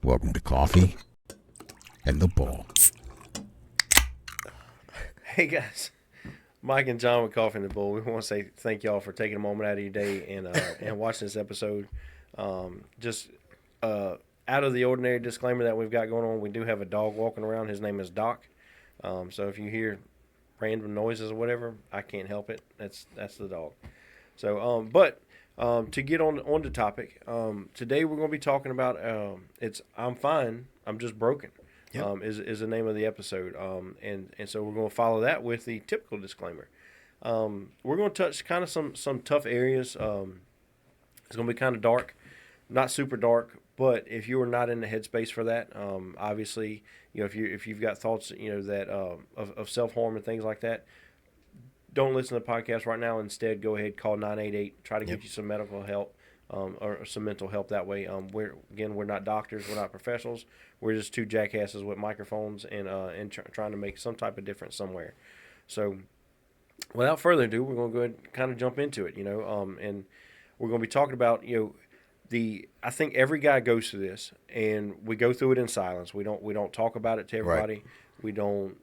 Welcome to Coffee and the Bull. Hey guys, Mike and John with Coffee and the Bull. We want to say thank y'all for taking a moment out of your day and watching this episode. Just out of the ordinary disclaimer that we've got going on, we do have a dog walking around. His name is Doc. So if you hear random noises or whatever, I can't help it. That's the dog. So, to get on the topic, today we're going to be talking about I'm fine, I'm just broken. Yep. Is the name of the episode. And so we're going to follow that with the typical disclaimer. We're going to touch kind of some tough areas. It's going to be kind of dark, not super dark, but if you are not in the headspace for that, obviously, if you've got thoughts, that of self-harm and things like that, don't listen to the podcast right now. Instead, go ahead, call 988, try to get you some medical help. Or some mental help that way. We're not doctors, we're not professionals. We're just two jackasses with microphones and trying to make some type of difference somewhere. So, without further ado, we're going to go ahead and kind of jump into it. And we're going to be talking about I think every guy goes through this, and we go through it in silence. We don't talk about it to everybody. Right. We don't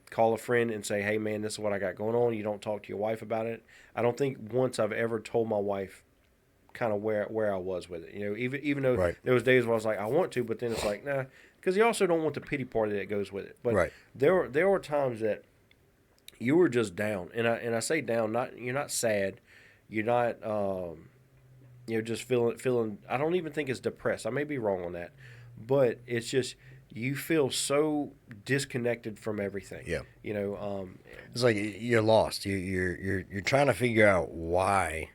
call a friend and say, "Hey man, this is what I got going on." You don't talk to your wife about it. I don't think once I've ever told my wife kind of where I was with it, even though right. There was days where I was like, I want to, but then it's like, nah, because you also don't want the pity party that goes with it. But right. there were times that you were just down, and I say down, you're not sad, you're not just feeling. I don't even think it's depressed. I may be wrong on that, but it's just you feel so disconnected from everything. Yeah, it's like you're lost. You're trying to figure out why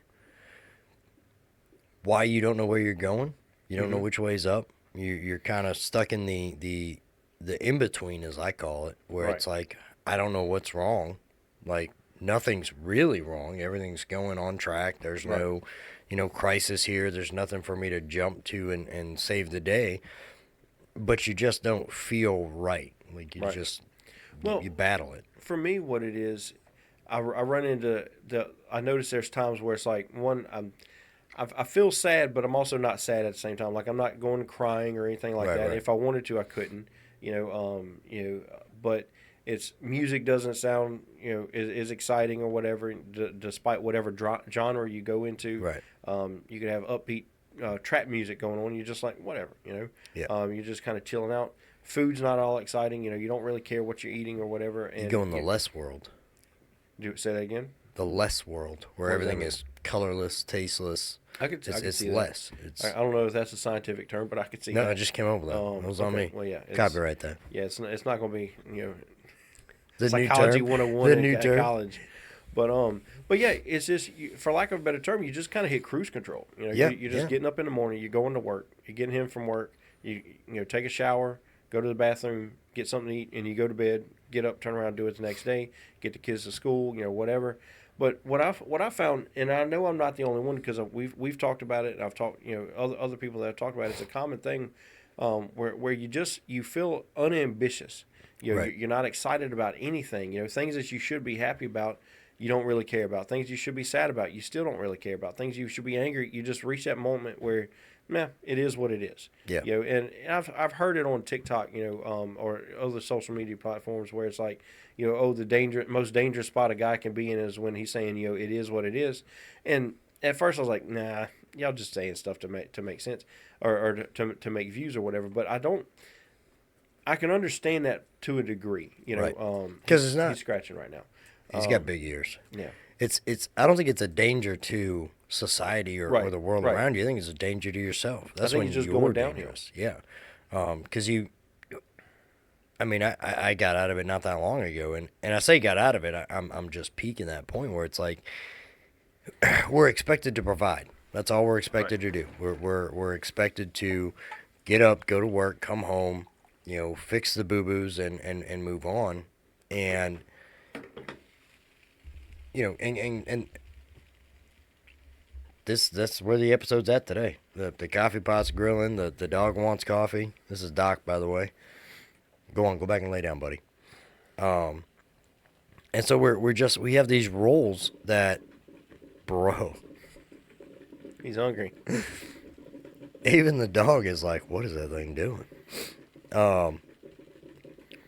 you don't know where you're going. You don't know which way's up. You're kind of stuck in the in-between, as I call it, where right. It's like, I don't know what's wrong. Like, nothing's really wrong. Everything's going on track. There's right. no, crisis here. There's nothing for me to jump to and save the day. But you just don't feel right. Like, you right. just, you battle it. For me, what it is, I run into I notice there's times where it's like, I feel sad, but I'm also not sad at the same time. Like, I'm not going crying or anything like right, that. Right. If I wanted to, I couldn't. But it's music doesn't sound is exciting or whatever, despite whatever genre you go into. Right. You could have upbeat trap music going on. You're just like whatever. Yeah. You're just kind of chilling out. Food's not all exciting. You don't really care what you're eating or whatever. And you go in the less world. Say that again. The less world, where everything is colorless, tasteless. I could see less. I don't know if that's a scientific term, but I could see that. No, I just came up with that. It was on me. Well, yeah. Copyright that. Yeah, it's not going to be, the psychology new 101 at college. But yeah, it's just, for lack of a better term, you just kind of hit cruise control. You're just getting up in the morning, you're going to work, you're getting home from work, you take a shower, go to the bathroom, get something to eat, and you go to bed, get up, turn around, do it the next day, get the kids to school, whatever. But what I found, and I know I'm not the only one because we've talked about it, and I've talked, other people that have talked about it. It's a common thing, where you feel unambitious. Right. You're not excited about anything. Things that you should be happy about, you don't really care about. Things you should be sad about, you still don't really care about. Things you should be angry, you just reach that moment where, it is what it is. Yeah. And I've heard it on TikTok, or other social media platforms where it's like, the most dangerous spot a guy can be in is when he's saying, it is what it is. And at first I was like, nah, y'all just saying stuff to make sense or to make views or whatever. But I can understand that to a degree, right. Because he's scratching right now. He's got big ears. Yeah. It's I don't think it's a danger to society or the world right. around you. I think it's a danger to yourself. That's when you're just going downhill. Yeah. Because I got out of it not that long ago, and I say got out of it, I'm just peaking that point where it's like we're expected to provide. That's all we're expected right. to do. We're expected to get up, go to work, come home, fix the boo-boos and move on. And and that's where the episode's at today. The coffee pot's grilling, the dog wants coffee. This is Doc, by the way. Go back and lay down, buddy. And so we have these roles that, bro. He's hungry. even the dog is like, what is that thing doing?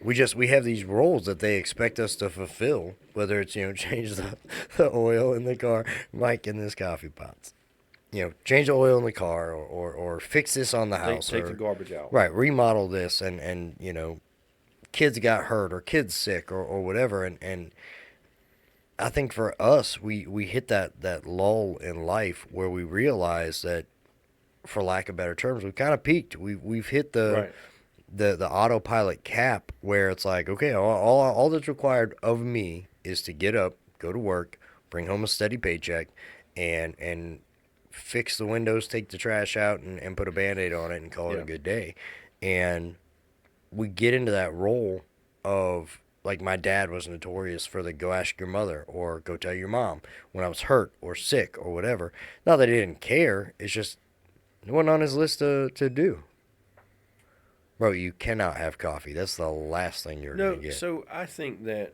We have these roles that they expect us to fulfill, whether it's, change the oil in the car, Mike in this coffee pots. Change the oil in the car, or fix this on the house. Take the garbage out. Right, remodel this, and kids got hurt or kids sick or whatever. And I think for us, we hit that lull in life where we realize that, for lack of better terms, we've kind of peaked. We've hit the autopilot cap where it's like, okay, all that's required of me is to get up, go to work, bring home a steady paycheck, and fix the windows, take the trash out, and put a Band-Aid on it and call it a good day. And we get into that role of, like, my dad was notorious for the go ask your mother or go tell your mom when I was hurt or sick or whatever. Not that he didn't care, it's just it wasn't on his list to do. Bro, you cannot have coffee. That's the last thing you're going to get. So I think that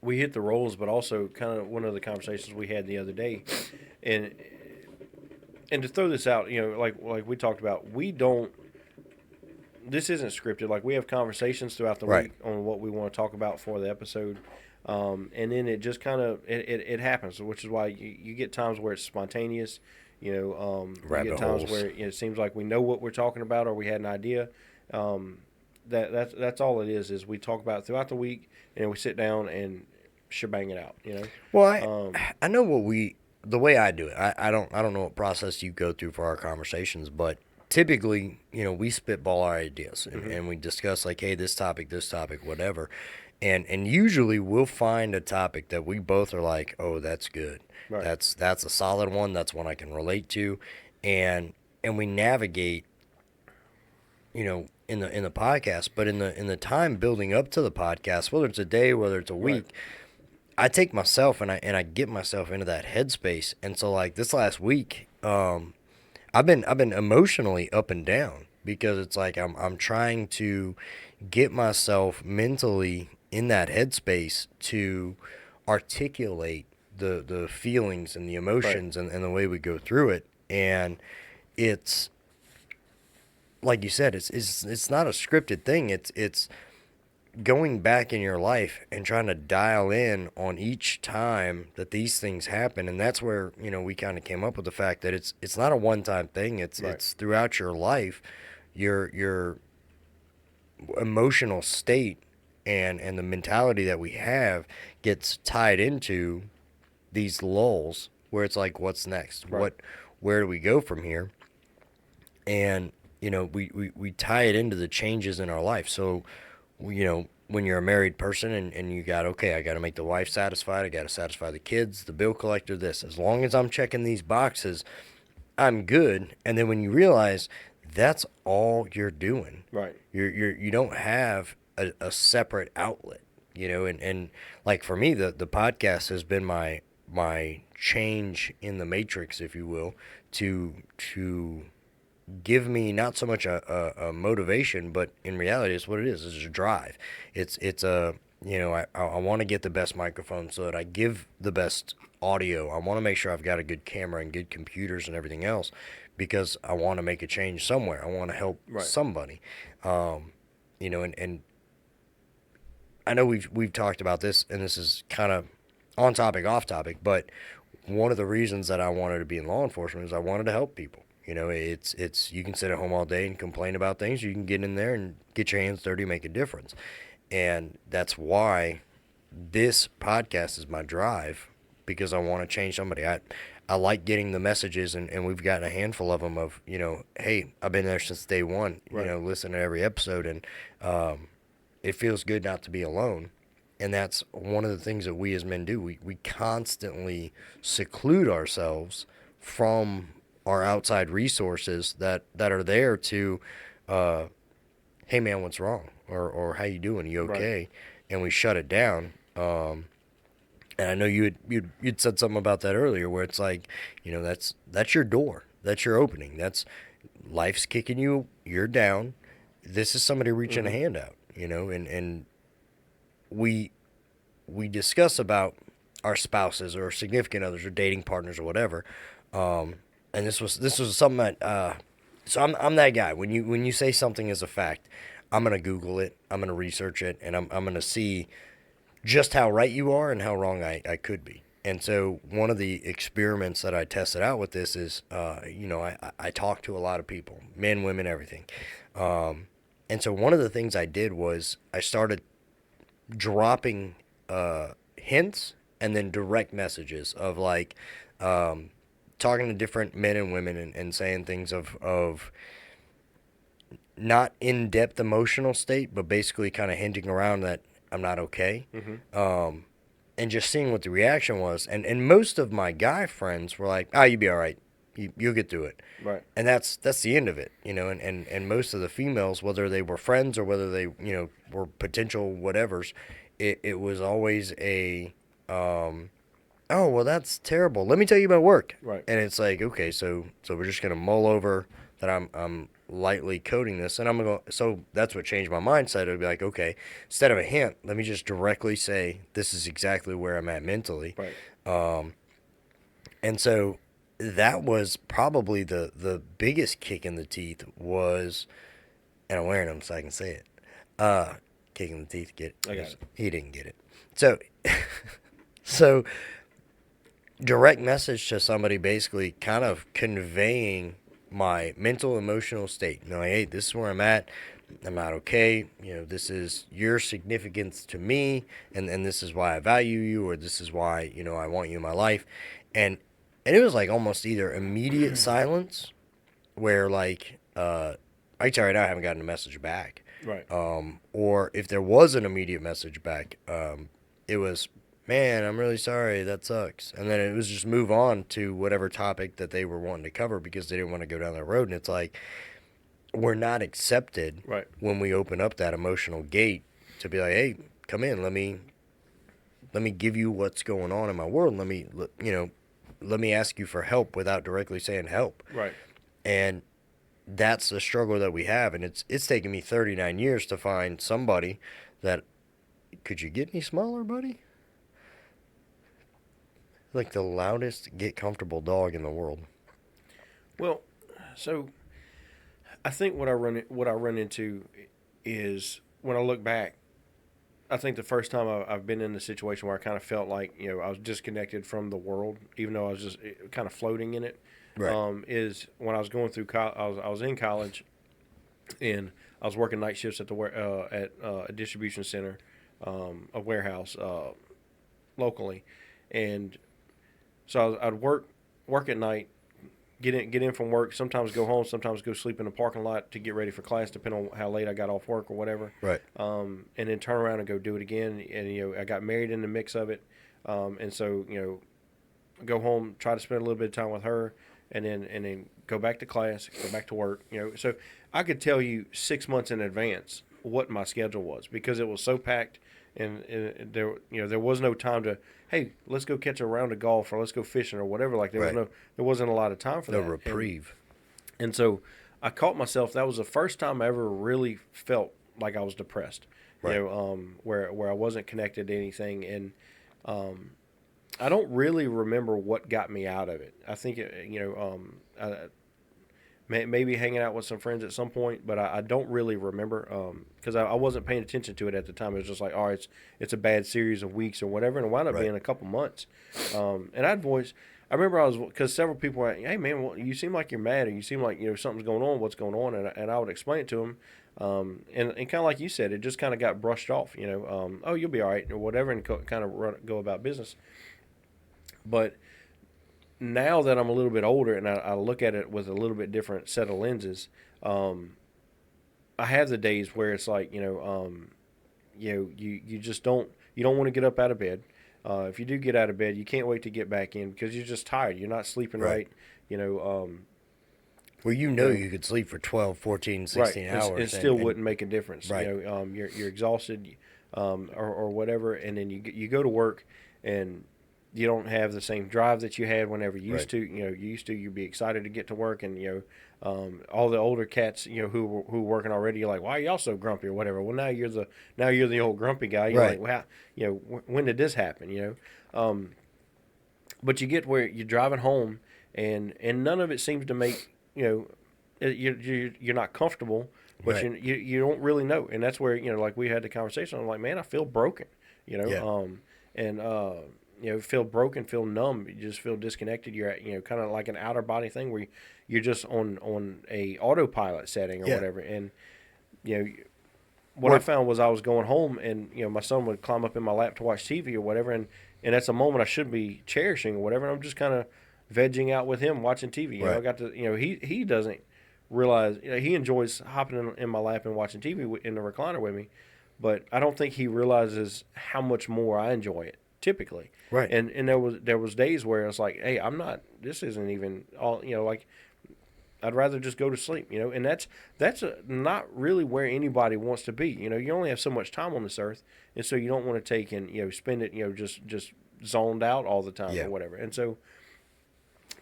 we hit the roles, but also kind of one of the conversations we had the other day, and to throw this out, like we talked about, this isn't scripted. Like, we have conversations throughout the week on what we want to talk about for the episode, and then it just kind of it happens, which is why you get times where it's spontaneous. You get times where it seems like we know what we're talking about, or we had an idea. That's all it is we talk about it throughout the week, and we sit down and shebang it out. Well, I know the way I do it. I don't know what process you go through for our conversations, but typically, we spitball our ideas and we discuss, like, hey, this topic, whatever. And usually we'll find a topic that we both are like, oh, that's good. Right. That's a solid one. That's one I can relate to. And we navigate, in the podcast, but in the time building up to the podcast, whether it's a day, whether it's a week, I take myself and I get myself into that headspace. And so, like, this last week, I've been emotionally up and down because it's like I'm trying to get myself mentally in that headspace to articulate the feelings and the emotions and the way we go through it. And it's like you said, it's not a scripted thing. It's going back in your life and trying to dial in on each time that these things happen. And that's where, we kind of came up with the fact that it's not a one-time thing. It's throughout your life, your emotional state and the mentality that we have gets tied into these lulls where it's like, what's next? Where do we go from here? And, we tie it into the changes in our life. So, when you're a married person and you got, okay, I got to make the wife satisfied, I got to satisfy the kids, the bill collector, this. As long as I'm checking these boxes, I'm good. And then when you realize that's all you're doing, right? You don't have a separate outlet, and like for me, the podcast has been my change in the matrix, if you will, to give me not so much a motivation, but in reality, it's what it is. It's a drive. It's a, I want to get the best microphone so that I give the best audio. I want to make sure I've got a good camera and good computers and everything else because I want to make a change somewhere. I want to help somebody. And I know we've talked about this, and this is kind of on topic, off topic, but one of the reasons that I wanted to be in law enforcement is I wanted to help people. It's you can sit at home all day and complain about things. You can get in there and get your hands dirty, make a difference. And that's why this podcast is my drive, because I want to change somebody. I like getting the messages, and we've gotten a handful of them of, hey, I've been there since day one, listen to every episode, and it feels good not to be alone. And that's one of the things that we as men do. We constantly seclude ourselves from our outside resources that are there to, hey man, what's wrong? Or how you doing? You okay? Right. And we shut it down. And I know you'd said something about that earlier, where it's like, that's your door, that's your opening, that's life's kicking you, you're down. This is somebody reaching a hand out, and we discuss about our spouses or significant others or dating partners or whatever. and this was something that so I'm that guy. When you say something is a fact, I'm gonna Google it, I'm gonna research it, and I'm gonna see just how right you are and how wrong I could be. And so one of the experiments that I tested out with this is, I talked to a lot of people, men, women, everything. And so one of the things I did was I started dropping hints and then direct messages of like talking to different men and women and saying things of not in-depth emotional state, but basically kind of hinting around that I'm not okay. And just seeing what the reaction was. And most of my guy friends were like, you'll be all right. You'll get through it. Right. And that's the end of it, and most of the females, whether they were friends or whether they, were potential whatevers, it was always a, oh, well, that's terrible. Let me tell you about work. Right. And it's like, okay, so we're just going to mull over that I'm lightly coding this, and I'm going to go, so that's what changed my mindset. It would be like, okay, instead of a hint, let me just directly say, this is exactly where I'm at mentally. Right. And so that was probably the biggest kick in the teeth was, and I'm wearing them so I can say it, kick in the teeth, get it. I got it. He didn't get it. So, so direct message to somebody basically kind of conveying my mental, emotional state. Like, hey, this is where I'm at. I'm not okay. This is your significance to me, and this is why I value you, or this is why, I want you in my life. And it was like almost either immediate silence where like, I tell you right now, I haven't gotten a message back. Right. Or if there was an immediate message back, it was, man, I'm really sorry, that sucks. And then it was just move on to whatever topic that they were wanting to cover because they didn't want to go down that road. And it's like, we're not accepted Right. when we open up that emotional gate to be like, hey, come in, let me give you what's going on in my world. Let me ask you for help without directly saying help. Right. And that's the struggle that we have. And it's taken me 39 years to find somebody that, could you get any smaller, buddy? Like the loudest get comfortable dog in the world. Well, so I think what I run into is when I look back, I think the first time I've been in a situation where I kind of felt like, I was disconnected from the world, even though I was just kind of floating in it. Right. Is when I was going through I was in college, and I was working night shifts at a distribution center, a warehouse locally, and so I'd work at night, get in from work, sometimes go home, sometimes go sleep in the parking lot to get ready for class, depending on how late I got off work or whatever. Right. And then turn around and go do it again. And I got married in the mix of it, and so go home, try to spend a little bit of time with her, and then go back to class, go back to work. So I could tell you 6 months in advance what my schedule was because it was so packed, and there was no time to, hey, let's go catch a round of golf or let's go fishing or whatever. Like there wasn't a lot of time for no that. reprieve. And so I caught myself. That was the first time I ever really felt like I was depressed. Right. Where I wasn't connected to anything, and I don't really remember what got me out of it. I think maybe hanging out with some friends at some point, but I don't really remember because I wasn't paying attention to it at the time. It was just like, all right, it's a bad series of weeks or whatever, and it wound up being a couple months. And I remember because several people were like, hey man, well, you seem like you're mad, or you seem like something's going on. What's going on? And I would explain it to them, and kind of like you said, it just kind of got brushed off. Oh, you'll be all right or whatever, and kind of go about business. But now that I'm a little bit older and I look at it with a little bit different set of lenses, I have the days where it's like, you just don't want to get up out of bed. If you do get out of bed, you can't wait to get back in because you're just tired. You're not sleeping right. Well, you could sleep for 12, 14, 16 right. hours. It still wouldn't make a difference. Right. You're exhausted, or whatever, and then you go to work and you don't have the same drive that you had whenever you used to. You'd be excited to get to work, and all the older cats, who were working already, you're like, why are y'all so grumpy or whatever? Well, now you're the old grumpy guy. You're right. like, well, when did this happen? But you get where you're driving home, and none of it seems to make you're not comfortable, but Right. you don't really know, and that's where like we had the conversation. I'm like, man, I feel broken, Yeah. and feel broken, feel numb, you just feel disconnected. You're at kind of like an outer body thing where you're just on a autopilot setting or Yeah. whatever, and you know what I found was I was going home and my son would climb up in my lap to watch TV or whatever, and that's a moment I should be cherishing or whatever. And I'm just kind of vegging out with him watching TV. I Right. got to he doesn't realize he enjoys hopping in my lap and watching TV in the recliner with me, but I don't think he realizes how much more I enjoy it typically. Right. And there was days where it's like, hey, I'm not. This isn't even all. Like I'd rather just go to sleep, and that's not really where anybody wants to be. You only have so much time on this earth, and so you don't want to take and spend it, just zoned out all the time Yeah. or whatever. And so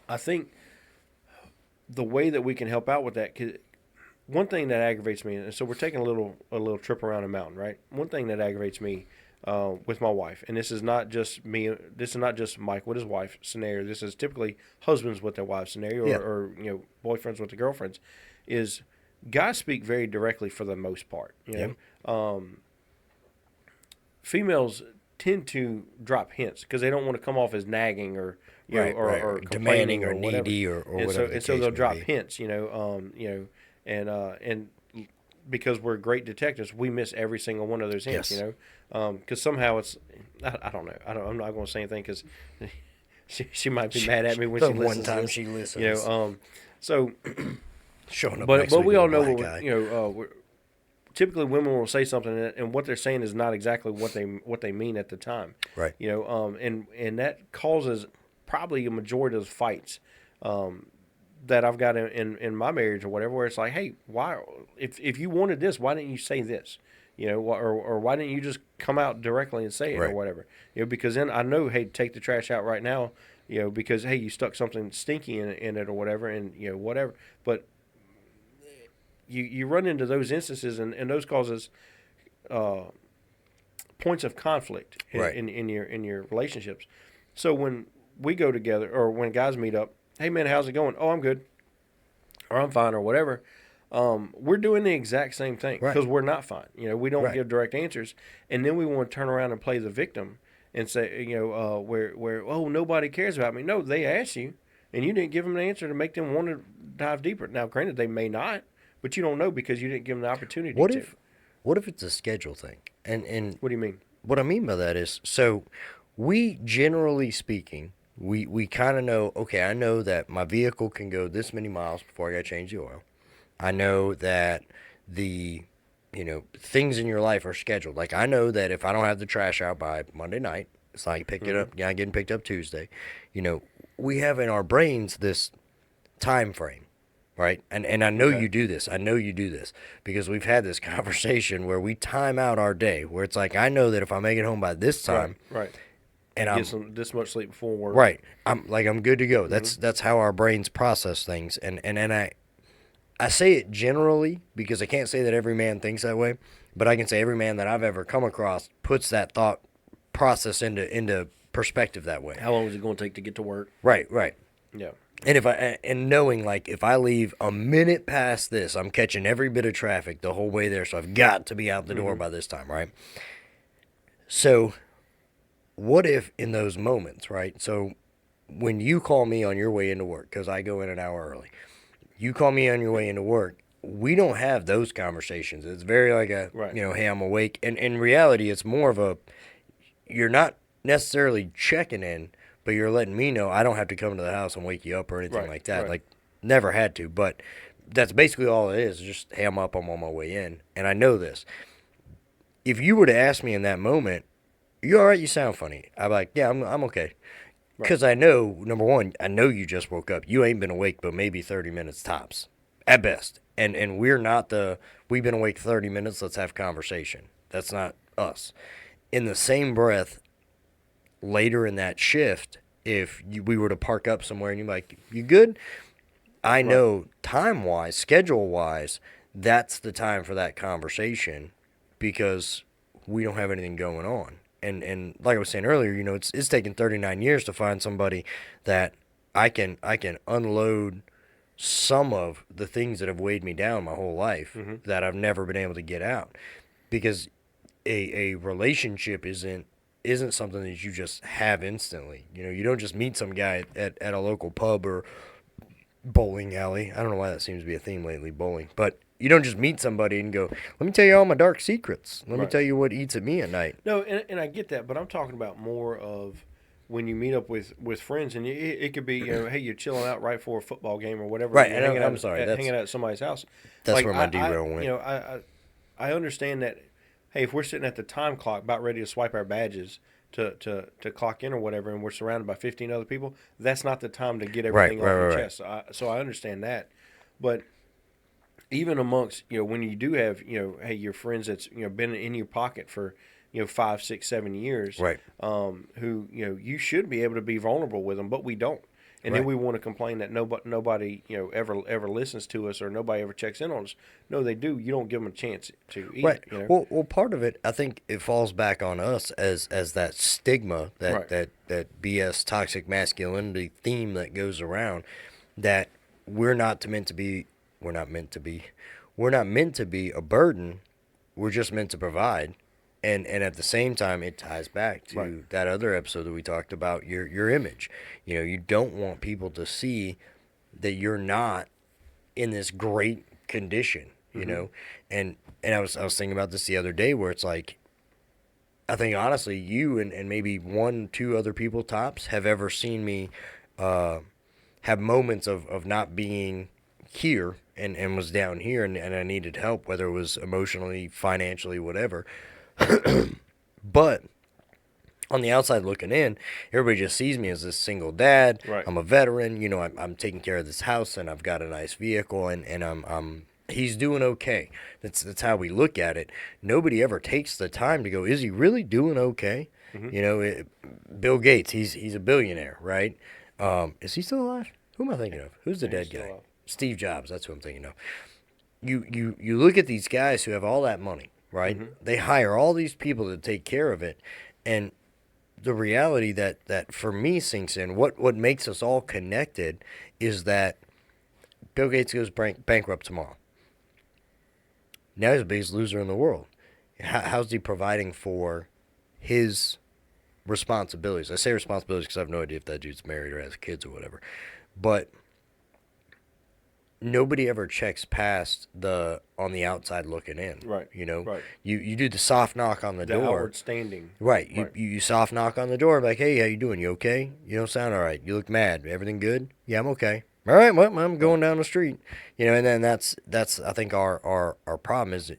I think the way that we can help out with that, 'cause one thing that aggravates me, and so we're taking a little trip around a mountain, right? One thing that aggravates me with my wife, and this is not just me, this is not just Mike with his wife scenario. This is typically husbands with their wives scenario, Yeah. or boyfriends with their girlfriends. Is guys speak very directly for the most part. Females tend to drop hints because they don't want to come off as nagging or Right. Right. or Demanding complaining or whatever. needy or and whatever. so the and so case they'll may drop be. hints, and because we're great detectives, we miss every single one of those hints, Yes. because somehow it's I don't know, I'm not going to say anything because she might be mad at me when The she one listens to time this, she listens. so Showing up but next week we with all a know black eye. typically women will say something and what they're saying is not exactly what they mean at the time. Right. And that causes probably a majority of the fights that I've got in my marriage or whatever, where it's like, hey, why if you wanted this, why didn't you say this? Or why didn't you just come out directly and say it or Right. whatever? Because then I know, hey, take the trash out right now, because hey, you stuck something stinky in it or whatever, and whatever. But you run into those instances, and those causes points of conflict Right. in your relationships. So when we go together, or when guys meet up, hey man, how's it going? Oh, I'm good, or I'm fine, or whatever. We're doing the exact same thing Right. because we're not fine. We don't Right. give direct answers, and then we want to turn around and play the victim and say, where oh, nobody cares about me. No, they asked you, and you didn't give them an answer to make them want to dive deeper. Now, granted, they may not, but you don't know because you didn't give them the opportunity What to. if it's a schedule thing? And What do you mean? what I mean by that is, so we generally speaking, we kind of know, okay, I know that my vehicle can go this many miles before I got to change the oil. I know that the things in your life are scheduled. Like I know that if I don't have the trash out by Monday night, it's like pick it up, getting picked up Tuesday. We have in our brains this time frame, right? And I know Okay. you do this. I know you do this because we've had this conversation where we time out our day, where it's like I know that if I make it home by this time, Right. and I'm Get this much sleep before work. right, I'm good to go. That's how our brains process things, and I say it generally because I can't say that every man thinks that way, but I can say every man that I've ever come across puts that thought process into perspective that way. How long is it going to take to get to work? Right, right. Yeah. And knowing like if I leave a minute past this, I'm catching every bit of traffic the whole way there, so I've got to be out the door by this time, right? So, what if in those moments, right? So, when you call me on your way into work, because I go in an hour early, you call me on your way into work. We don't have those conversations. It's very like a Right. hey, I'm awake, and in reality, it's more of a you're not necessarily checking in, but you're letting me know I don't have to come to the house and wake you up or anything Right, like that. right. Like, never had to, but that's basically all it is. Just, hey, I'm up, I'm on my way in. And I know this. If you were to ask me in that moment, you all right? You sound funny. I'm like, yeah, I'm okay. Because I know, number one, I know you just woke up. You ain't been awake but maybe 30 minutes tops, at best. And we're not we've been awake 30 minutes, let's have conversation. That's not us. In the same breath, later in that shift, if we were to park up somewhere and you're like, you good? I know time-wise, schedule-wise, that's the time for that conversation because we don't have anything going on. And like I was saying earlier, it's taken 39 years to find somebody that I can unload some of the things that have weighed me down my whole life that I've never been able to get out, because a relationship isn't something that you just have instantly. You don't just meet some guy at a local pub or bowling alley. I don't know why that seems to be a theme lately, bowling. But you don't just meet somebody and go, let me tell you all my dark secrets. Let me tell you what eats at me at night. No, and I get that, but I'm talking about more of when you meet up with friends, and it could be, hey, you're chilling out right for a football game or whatever. Right, You're and hanging I'm out, sorry, hanging out at somebody's house. That's Like, where my derail went. I understand that. Hey, if we're sitting at the time clock, about ready to swipe our badges to clock in or whatever, and we're surrounded by 15 other people, that's not the time to get everything off your chest. So I understand that, but even amongst, when you do have, hey, your friends that's, been in your pocket for, 5, 6, 7 years, Right. Who, you should be able to be vulnerable with them, but we don't. And then we want to complain that nobody, ever listens to us, or nobody ever checks in on us. No, they do. You don't give them a chance to eat. Right. Well, part of it, I think it falls back on us as that stigma, that BS toxic masculinity theme that goes around, that we're not meant to be a burden. We're just meant to provide. And at the same time, it ties back to that other episode that we talked about, your image. You don't want people to see that you're not in this great condition, And I was thinking about this the other day, where it's like, I think honestly, you and maybe 1, 2 other people tops have ever seen me have moments of not being here and was down here, and I needed help, whether it was emotionally, financially, whatever. But on the outside looking in, everybody just sees me as this single dad. Right. I'm a veteran. I'm taking care of this house, and I've got a nice vehicle, and he's doing okay. That's how we look at it. Nobody ever takes the time to go, is he really doing okay? Bill Gates, he's a billionaire, right? Is he still alive? Who am I thinking of? Who's the dead guy? Alive. Steve Jobs. That's who I'm thinking of. You look at these guys who have all that money, right? They hire all these people to take care of it, and the reality that for me sinks in, what makes us all connected is that Bill Gates goes bankrupt tomorrow. Now he's the biggest loser in the world. How's he providing for his responsibilities? I say responsibilities because I have no idea if that dude's married or has kids or whatever. But nobody ever checks past the on the outside looking in. Right. Right. You do the soft knock on the door. Outward standing. Right. You soft knock on the door, like, hey, how you doing? You okay? You don't sound all right. You look mad. Everything good? Yeah, I'm okay. All right, well, I'm going down the street. And then that's I think our problem is that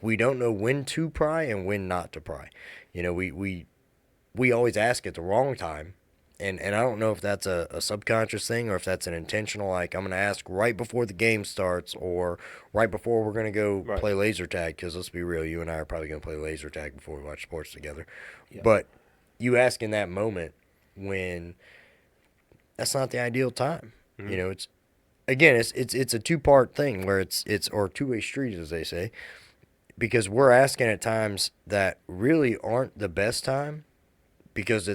we don't know when to pry and when not to pry. We always ask at the wrong time. And I don't know if that's a subconscious thing or if that's an intentional, like, I'm going to ask right before the game starts or right before we're going to go play laser tag, because let's be real, you and I are probably going to play laser tag before we watch sports together. Yeah. But you ask in that moment when that's not the ideal time. It's a two-part thing where it's or two-way street, as they say, because we're asking at times that really aren't the best time, because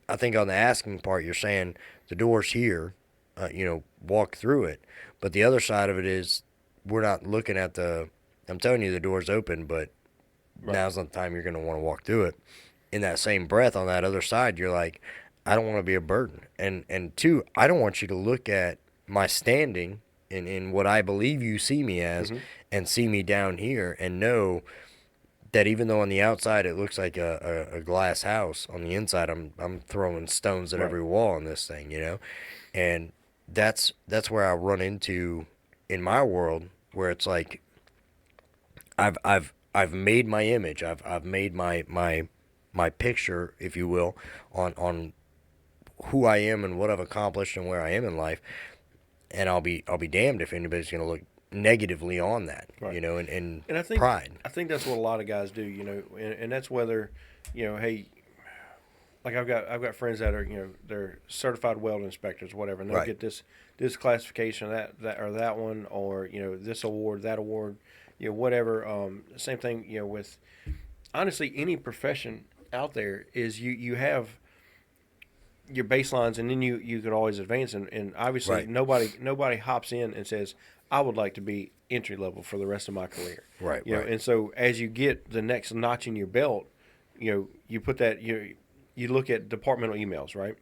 I think on the asking part, you're saying the door's here, walk through it. But the other side of it is we're not looking at I'm telling you the door's open, but now's not the time you're going to want to walk through it. In that same breath, on that other side, you're like, I don't want to be a burden. And two, I don't want you to look at my standing in what I believe you see me as and see me down here and know that even though on the outside it looks like a glass house, on the inside I'm throwing stones at every wall in this thing, and that's where I run into in my world, where it's like I've made my image, I've made my picture, if you will, on who I am and what I've accomplished and where I am in life, and I'll be damned if anybody's going to look negatively on that, and I think pride. I think that's what a lot of guys do, and that's whether, hey, like I've got friends that are, they're certified weld inspectors, whatever, and they'll get this classification, that one, or this award, that award, whatever. Same thing, with honestly any profession out there is you have your baselines, and then you could always advance. And obviously, Right. nobody hops in and says, "I would like to be entry level for the rest of my career." Right, You know, right. and so as you get the next notch in your belt, you put that you look at departmental emails, right?